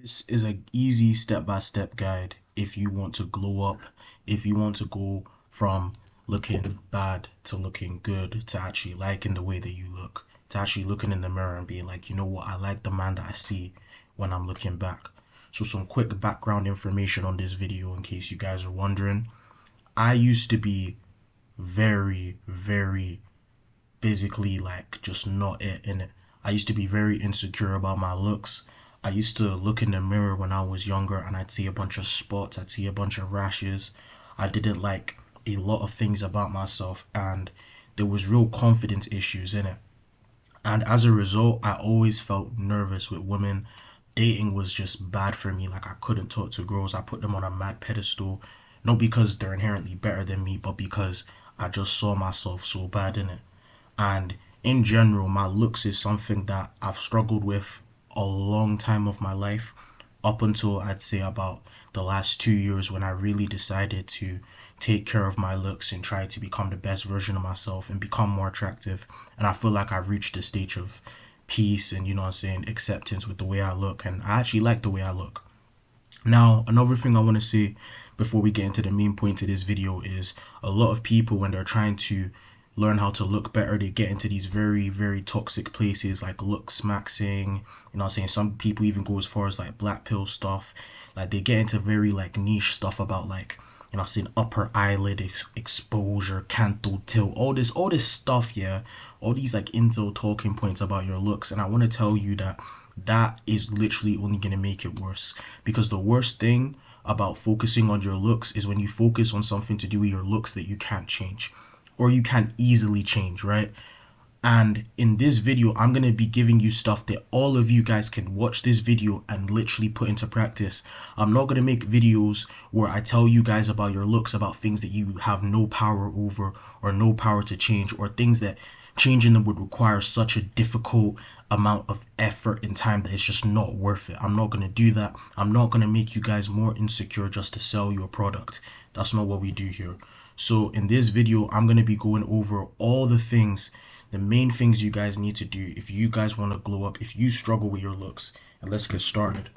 This is an easy step-by-step guide if you want to glow up, if you want to go from looking bad to looking good, to actually liking the way that you look, to actually looking in the mirror and being like, you know what, I like the man that I see when I'm looking back. So some quick background information on this video in case you guys are wondering. I used to be very physically like just not it in it. I used to be very insecure about my looks. I used to look in the mirror when I was younger and I'd see a bunch of spots, I'd see a bunch of rashes. I didn't like a lot of things about myself and there was real confidence issues in it. And as a result, I always felt nervous with women. Dating was just bad for me. Like I couldn't talk to girls. I put them on a mad pedestal. Not because they're inherently better than me, but because I just saw myself so bad in it. And in general, my looks is something that I've struggled with a long time of my life, up until I'd say about the last 2 years when I really decided to take care of my looks and try to become the best version of myself and become more attractive. And I feel like I've reached a stage of peace and, you know what I'm saying, acceptance with the way I look. And I actually like the way I look. Now, another thing I want to say before we get into the main point of this video is a lot of people, when they're trying to learn how to look better, they get into these very toxic places like looks maxing. You know what I'm saying? Some people even go as far as like black pill stuff. Like they get into very like niche stuff about like, you know what I'm saying, upper eyelid exposure, canthal tilt, all this stuff, yeah. All these like intel talking points about your looks. And I want to tell you that that is literally only going to make it worse, because the worst thing about focusing on your looks is when you focus on something to do with your looks that you can't change or you can easily change, right? And in this video, I'm going to be giving you stuff that all of you guys can watch this video and literally put into practice. I'm not going to make videos where I tell you guys about your looks, about things that you have no power over or no power to change, or things that changing them would require such a difficult amount of effort and time that it's just not worth it. I'm not going to do that. I'm not going to make you guys more insecure just to sell you a product. That's not what we do here. So in this video, I'm going to be going over all the things, the main things you guys need to do if you guys want to glow up, if you struggle with your looks. And let's get started.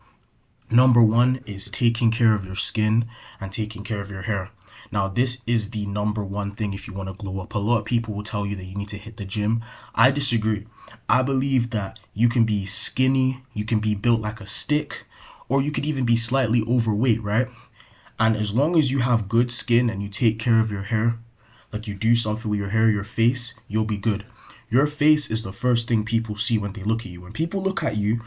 Number one is taking care of your skin and taking care of your hair. Now, this is the number one thing if you want to glow up. A lot of people will tell you that you need to hit the gym. I disagree. I believe that you can be skinny, you can be built like a stick, or you could even be slightly overweight, right? And as long as you have good skin and you take care of your hair, like you do something with your hair, your face, you'll be good. Your face is the first thing people see when they look at you. When people look at you,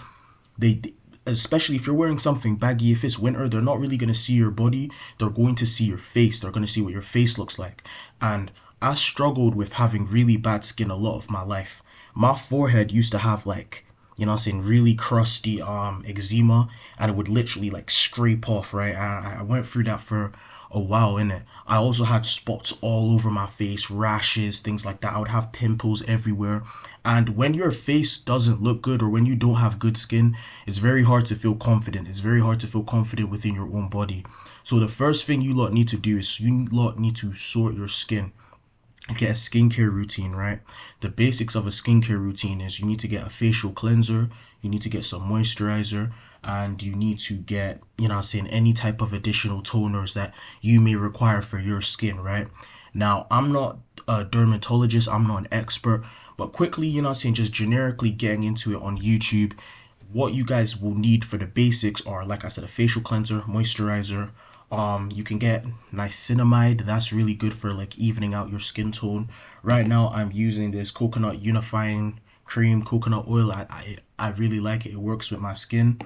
they, especially if you're wearing something baggy, if it's winter, they're not really going to see your body. They're going to see your face. They're going to see what your face looks like. And I struggled with having really bad skin a lot of my life. My forehead used to have like, you know what I'm saying, really crusty eczema, and it would literally like scrape off, right? I went through that for a while in it. I also had spots all over my face, rashes, things like that. I would have pimples everywhere. And when your face doesn't look good or when you don't have good skin, it's very hard to feel confident. It's very hard to feel confident within your own body. So the first thing you lot need to do is you lot need to sort your skin. Get a skincare routine, right? The basics of a skincare routine is you need to get a facial cleanser, you need to get some moisturizer, and you need to get, you know what I'm saying, any type of additional toners that you may require for your skin, right? Now, I'm not a dermatologist, I'm not an expert, but quickly, you know what I'm saying, just generically getting into it on YouTube, what you guys will need for the basics are, like I said, a facial cleanser, moisturizer. You can get niacinamide. That's really good for like evening out your skin tone. Right now, I'm using this coconut unifying cream, coconut oil. I really like it. It works with my skin.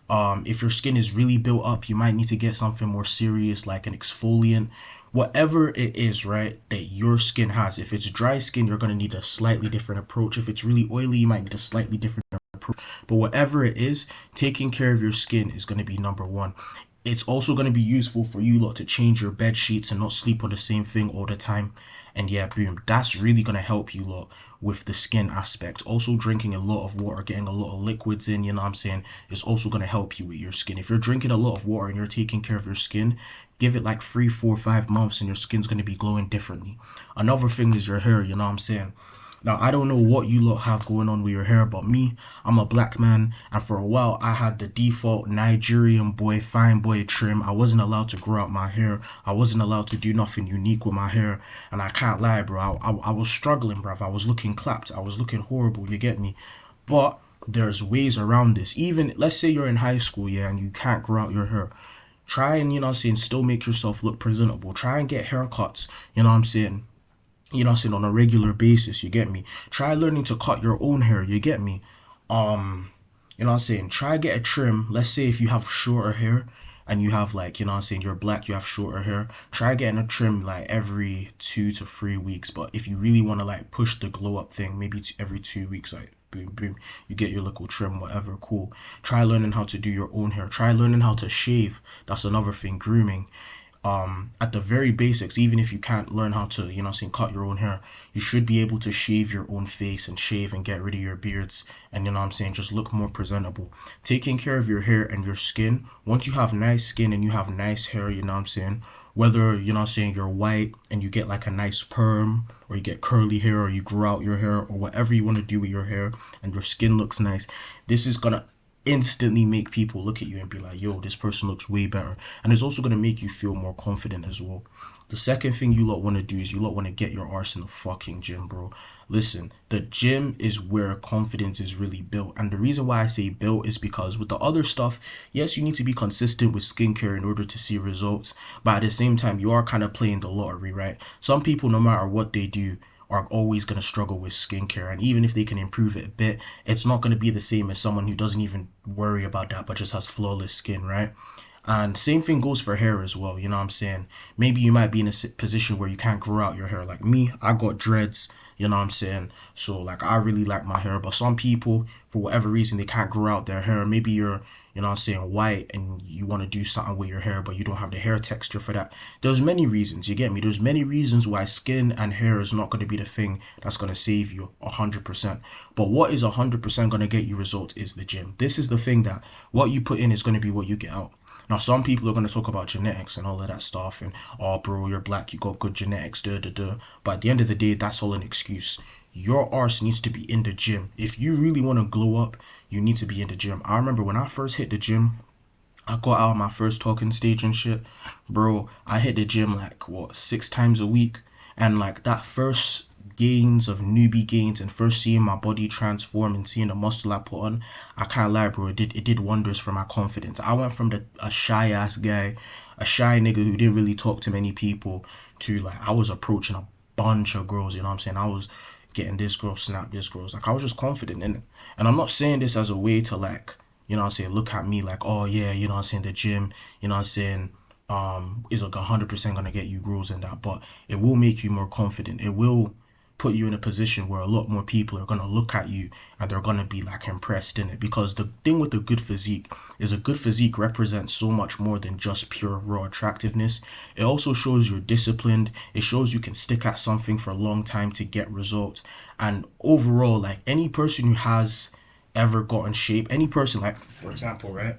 If your skin is really built up, you might need to get something more serious like an exfoliant. Whatever it is, right, that your skin has. If it's dry skin, you're going to need a slightly different approach. If it's really oily, you might need a slightly different approach. But whatever it is, taking care of your skin is going to be number one. It's also going to be useful for you lot to change your bed sheets and not sleep on the same thing all the time. And yeah, boom, that's really going to help you lot with the skin aspect. Also, drinking a lot of water, getting a lot of liquids in, you know what I'm saying, is also going to help you with your skin. If you're drinking a lot of water and you're taking care of your skin, give it like 3, 4, 5 months and your skin's going to be glowing differently. Another thing is your hair, you know what I'm saying. Now, I don't know what you lot have going on with your hair, but me, I'm a black man, and for a while, I had the default Nigerian boy, fine boy trim. I wasn't allowed to grow out my hair. I wasn't allowed to do nothing unique with my hair, and I can't lie, bro. I was struggling, bro. I was looking clapped. I was looking horrible, you get me? But there's ways around this. Even, let's say you're in high school, yeah, and you can't grow out your hair. Try and, still make yourself look presentable. Try and get haircuts, you know what I'm saying? On a regular basis, you get me? Try learning to cut your own hair, you get me? Try get a trim. Let's say if you have shorter hair and you have like, you're black, you have shorter hair. Try getting a trim like every 2 to 3 weeks. But if you really want to like push the glow up thing, maybe every 2 weeks, like boom, boom, you get your little trim, whatever, cool. Try learning how to do your own hair. Try learning how to shave. That's another thing, grooming. At the very basics, even if you can't learn how to, cut your own hair, you should be able to shave your own face and shave and get rid of your beards and, just look more presentable. Taking care of your hair and your skin, once you have nice skin and you have nice hair, whether, you're white and you get like a nice perm or you get curly hair or you grow out your hair or whatever you want to do with your hair and your skin looks nice, this is gonna instantly make people look at you and be like, yo, this person looks way better. And it's also going to make you feel more confident as well. The second thing you lot want to do is you lot want to get your arse in the fucking gym, bro. Listen, the gym is where confidence is really built. And the reason why I say built is because with the other stuff, yes, you need to be consistent with skincare in order to see results. But at the same time, you are kind of playing the lottery, right? Some people, no matter what they do, are always going to struggle with skincare, and even if they can improve it a bit, it's not going to be the same as someone who doesn't even worry about that but just has flawless skin, right? And same thing goes for hair as well, you know what I'm saying? Maybe you might be in a position where you can't grow out your hair. Like me, I got dreads, you know what I'm saying? So like I really like my hair, but some people, for whatever reason, they can't grow out their hair. Maybe you're, white and you want to do something with your hair, but you don't have the hair texture for that. There's many reasons, you get me? There's many reasons why skin and hair is not going to be the thing that's going to save you 100%. But what is 100% going to get you results is the gym. This is the thing that what you put in is going to be what you get out. Now, some people are going to talk about genetics and all of that stuff, and oh, bro, you're black, you got good genetics, duh, duh, duh. But at the end of the day, that's all an excuse. Your arse needs to be in the gym. If you really want to glow up, you need to be in the gym. I remember when I first hit the gym, I got out of my first talking stage and shit. Bro, I hit the gym like, what, 6 times a week? And like that first gains of newbie gains and first seeing my body transform and seeing the muscle I put on, I can't lie, bro. It did wonders for my confidence. I went from a shy ass guy, a shy nigga who didn't really talk to many people, to like I was approaching a bunch of girls. You know what I'm saying? I was getting this girl, snap this girl's. Like I was just confident in it. And I'm not saying this as a way to like, look at me like, oh yeah, the gym, is like 100% gonna get you girls and that, but it will make you more confident. It will put you in a position where a lot more people are going to look at you and they're going to be like impressed in it, because the thing with a good physique is a good physique represents so much more than just pure raw attractiveness. It also shows you're disciplined. It shows you can stick at something for a long time to get results. And overall, like any person who has ever gotten shape, any person, like for example, right,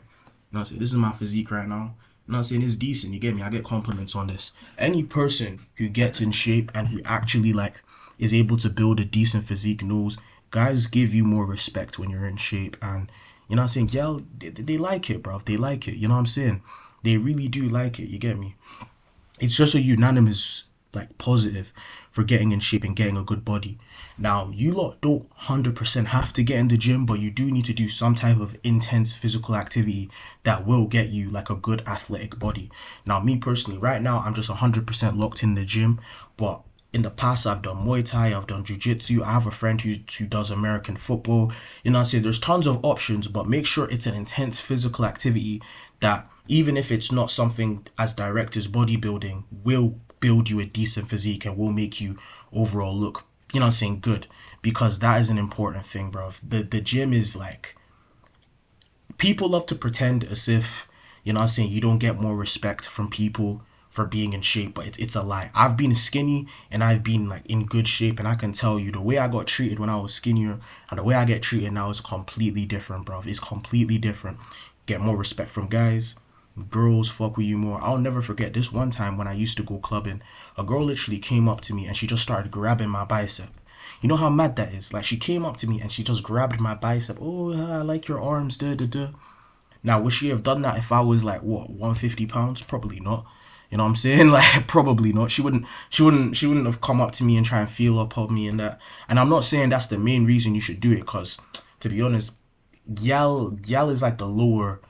this is my physique right now. Not saying it's decent, you get me? I get compliments on this. Any person who gets in shape and who actually like is able to build a decent physique knows guys give you more respect when you're in shape. And yeah, they like it, bro. They like it, you know what I'm saying? They really do like it, you get me? It's just a unanimous like positive for getting in shape and getting a good body. Now, you lot don't 100% have to get in the gym, but you do need to do some type of intense physical activity that will get you like a good athletic body. Now, me personally, right now, I'm just 100% locked in the gym, but in the past, I've done Muay Thai, I've done Jiu-Jitsu, I have a friend who does American football. You know what I'm saying? There's tons of options, but make sure it's an intense physical activity that, even if it's not something as direct as bodybuilding, will build you a decent physique and will make you overall look, good. Because that is an important thing, bro. The gym is like, people love to pretend as if, you don't get more respect from people for being in shape, but it's a lie. I've been skinny and I've been like in good shape, and I can tell you the way I got treated when I was skinnier and the way I get treated now is completely different, bro. It's completely different. Get more respect from guys. Girls fuck with you more. I'll never forget this one time when I used to go clubbing. A girl literally came up to me and she just started grabbing my bicep. You know how mad that is? Like, she came up to me and she just grabbed my bicep. Oh, I like your arms, da da da. Now, would she have done that if I was like what, 150 pounds? Probably not. You know what I'm saying? Like, probably not. She wouldn't have come up to me and try and feel up on me and that. And I'm not saying that's the main reason you should do it, because to be honest, Yal is like the lower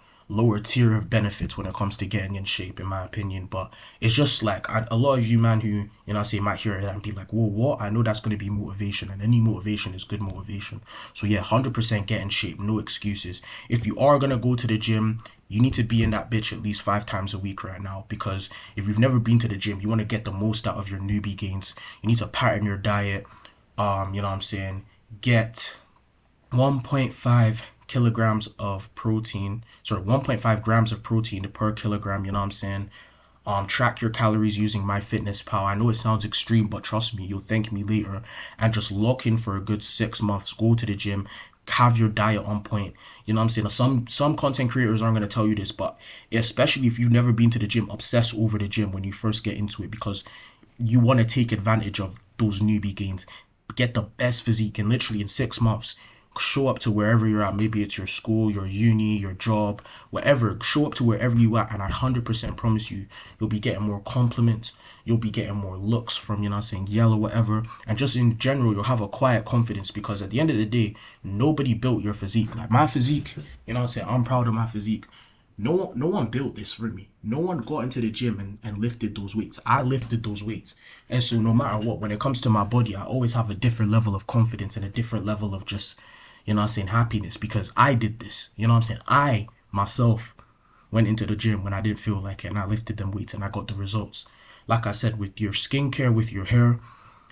tier of benefits when it comes to getting in shape, in my opinion. But it's just like a lot of you, man, who, I say, might hear that and be like, whoa, what? I know that's going to be motivation, and any motivation is good motivation. So yeah, 100% get in shape, no excuses. If you are going to go to the gym, you need to be in that bitch at least 5 times a week right now, because if you've never been to the gym, you want to get the most out of your newbie gains. You need to pattern your diet. You know what I'm saying? Get 1.5 kilograms of protein, 1.5 grams of protein per kilogram, you know what I'm saying? Track your calories using MyFitnessPal. I know it sounds extreme, but trust me, you'll thank me later. And just lock in for a good 6 months. Go to the gym, have your diet on point. You know what I'm saying? Some content creators aren't going to tell you this, but especially if you've never been to the gym, obsess over the gym when you first get into it, because you want to take advantage of those newbie gains. Get the best physique, and literally in 6 months, show up to wherever you're at. Maybe it's your school, your uni, your job, whatever. Show up to wherever you at, and I 100% promise you, you'll be getting more compliments. You'll be getting more looks from, you know what I'm saying, yellow, whatever. And just in general, you'll have a quiet confidence, because at the end of the day, nobody built your physique. Like my physique, you know what I'm saying, I'm proud of my physique. No one built this for me. No one got into the gym and lifted those weights. I lifted those weights. And so no matter what, when it comes to my body, I always have a different level of confidence and a different level of just, you know what I'm saying, happiness, because I did this. You know what I'm saying? I, myself, went into the gym when I didn't feel like it, and I lifted them weights and I got the results. Like I said, with your skincare, with your hair,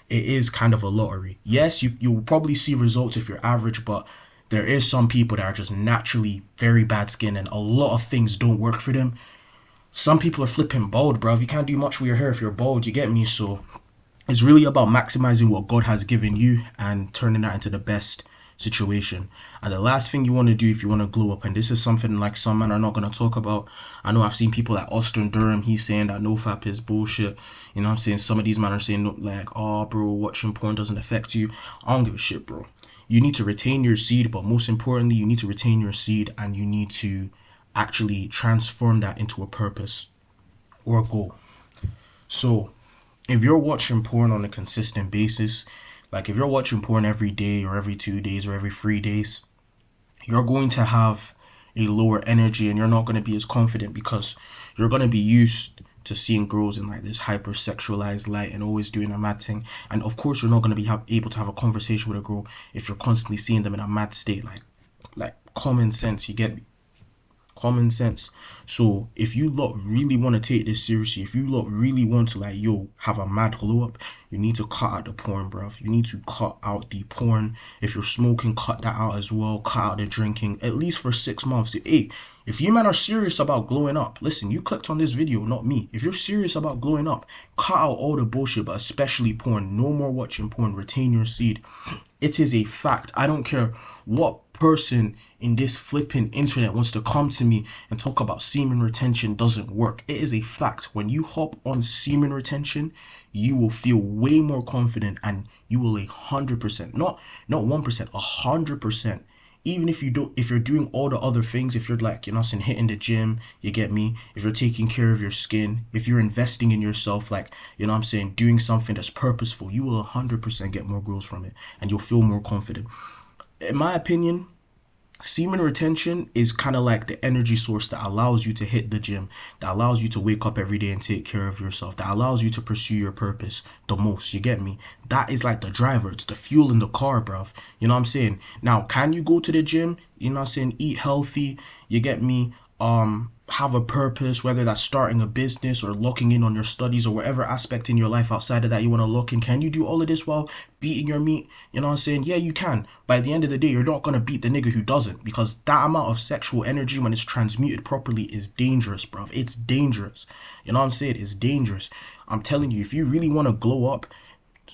it is kind of a lottery. Yes, you'll probably see results if you're average, but there is some people that are just naturally very bad skin, and a lot of things don't work for them. Some people are flipping bald, bro. You can't do much with your hair if you're bald, you get me? So it's really about maximizing what God has given you and turning that into the best situation. And the last thing you want to do if you want to glow up, and this is something like some men are not going to talk about. I know I've seen people like Austin Durham, he's saying that nofap is bullshit. You know what I'm saying? Some of these men are saying like, oh bro, watching porn doesn't affect you. I don't give a shit, bro. You need to retain your seed, but most importantly, you need to retain your seed, and you need to actually transform that into a purpose or a goal. So if you're watching porn on a consistent basis, like if you're watching porn every day or every 2 days or every 3 days, you're going to have a lower energy, and you're not going to be as confident, because you're going to be used to seeing girls in like this hypersexualized light and always doing a mad thing. And of course, you're not going to be able to have a conversation with a girl if you're constantly seeing them in a mad state. Like common sense, you get me? Common sense. So if you lot really want to take this seriously, if you lot really want to like, have a mad glow up, you need to cut out the porn, bruv. You need to cut out the porn. If you're smoking, cut that out as well. Cut out the drinking, at least for 6 months. Hey, if you men are serious about glowing up, listen, you clicked on this video, not me. If you're serious about glowing up, cut out all the bullshit, but especially porn. No more watching porn. Retain your seed. It is a fact. I don't care what person in this flipping internet wants to come to me and talk about semen retention doesn't work. It is a fact. When you hop on semen retention, you will feel way more confident, and you will 100%, not 1%, 100%. Even if you're doing all the other things, if you're like, you know, hitting the gym, you get me? If you're taking care of your skin, if you're investing in yourself, like, you know what I'm saying, doing something that's purposeful, you will 100% get more growth from it, and you'll feel more confident. In my opinion, semen retention is kind of like the energy source that allows you to hit the gym, that allows you to wake up every day and take care of yourself, that allows you to pursue your purpose the most, you get me? That is like the driver, it's the fuel in the car, bruv. You know what I'm saying? Now, can you go to the gym, you know what I'm saying, eat healthy, you get me, have a purpose, whether that's starting a business or locking in on your studies or whatever aspect in your life outside of that you want to lock in? Can you do all of this while beating your meat? You know what I'm saying? Yeah, you can. By the end of the day, you're not going to beat the nigga who doesn't, because that amount of sexual energy, when it's transmuted properly, is dangerous, bruv. It's dangerous. You know what I'm saying? It's dangerous. I'm telling you, if you really want to glow up,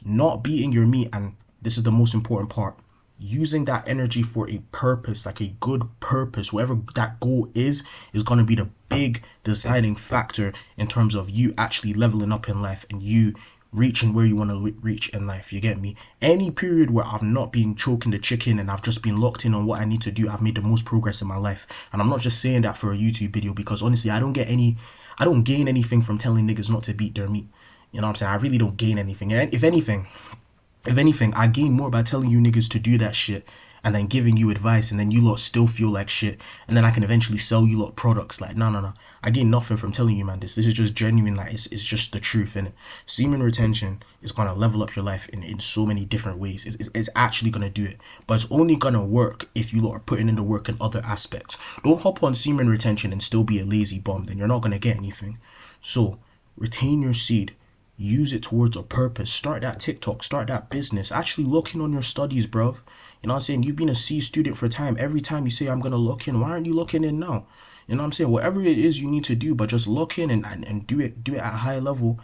not beating your meat, and this is the most important part, using that energy for a purpose, like a good purpose, whatever that goal is going to be the big deciding factor in terms of you actually leveling up in life and you reaching where you want to reach in life. You get me? Any period where I've not been choking the chicken and I've just been locked in on what I need to do, I've made the most progress in my life. And I'm not just saying that for a YouTube video, because honestly, I don't gain anything from telling niggas not to beat their meat. You know what I'm saying? I really don't gain anything. And if anything, I gain more by telling you niggas to do that shit and then giving you advice, and then you lot still feel like shit, and then I can eventually sell you lot products. Like, no. I gain nothing from telling you, man. This is just genuine. Like, it's just the truth, innit? Semen retention is gonna level up your life in so many different ways. It's actually gonna do it, but it's only gonna work if you lot are putting in the work in other aspects. Don't hop on semen retention and still be a lazy bum. Then you're not gonna get anything. So retain your seed. Use it towards a purpose. Start that TikTok, start that business. Actually look in on your studies, bruv. You know what I'm saying? You've been a C student for time. Every time you say, I'm going to look in, why aren't you looking in now? You know what I'm saying? Whatever it is you need to do, but just look in and do it at a high level.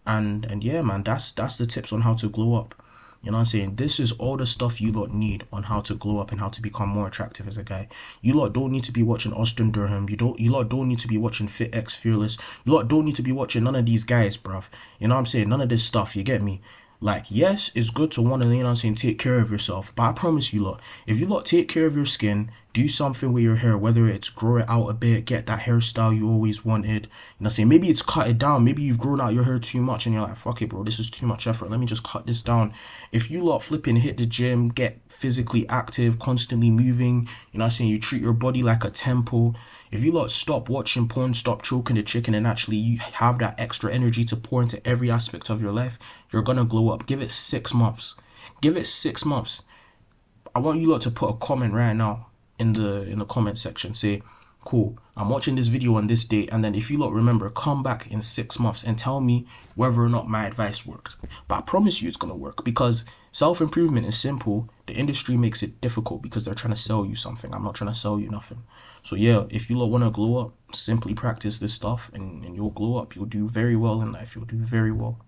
And yeah, man, that's the tips on how to glow up. You know what I'm saying? This is all the stuff you lot need on how to glow up and how to become more attractive as a guy. You lot don't need to be watching Austin Durham. You lot don't need to be watching Fit X Fearless. You lot don't need to be watching none of these guys, bruv. You know what I'm saying? None of this stuff, you get me? Like, yes, it's good to want to, you know what I'm saying, take care of yourself. But I promise you lot, if you lot take care of your skin, do something with your hair, whether it's grow it out a bit, get that hairstyle you always wanted. You know what I'm saying? Maybe it's cut it down. Maybe you've grown out your hair too much and you're like, fuck it, bro, this is too much effort. Let me just cut this down. If you lot flipping hit the gym, get physically active, constantly moving, you know what I'm saying, you treat your body like a temple. If you lot stop watching porn, stop choking the chicken, and actually you have that extra energy to pour into every aspect of your life, you're gonna glow up. Give it 6 months. Give it 6 months. I want you lot to put a comment right now in the comment section. Say, cool, I'm watching this video on this date, and then if you lot remember, come back in 6 months and tell me whether or not my advice worked. But I promise you it's gonna work, because self-improvement is simple. The industry makes it difficult because they're trying to sell you something. I'm not trying to sell you nothing. So yeah, if you lot want to glow up, simply practice this stuff and you'll glow up. You'll do very well in life. You'll do very well.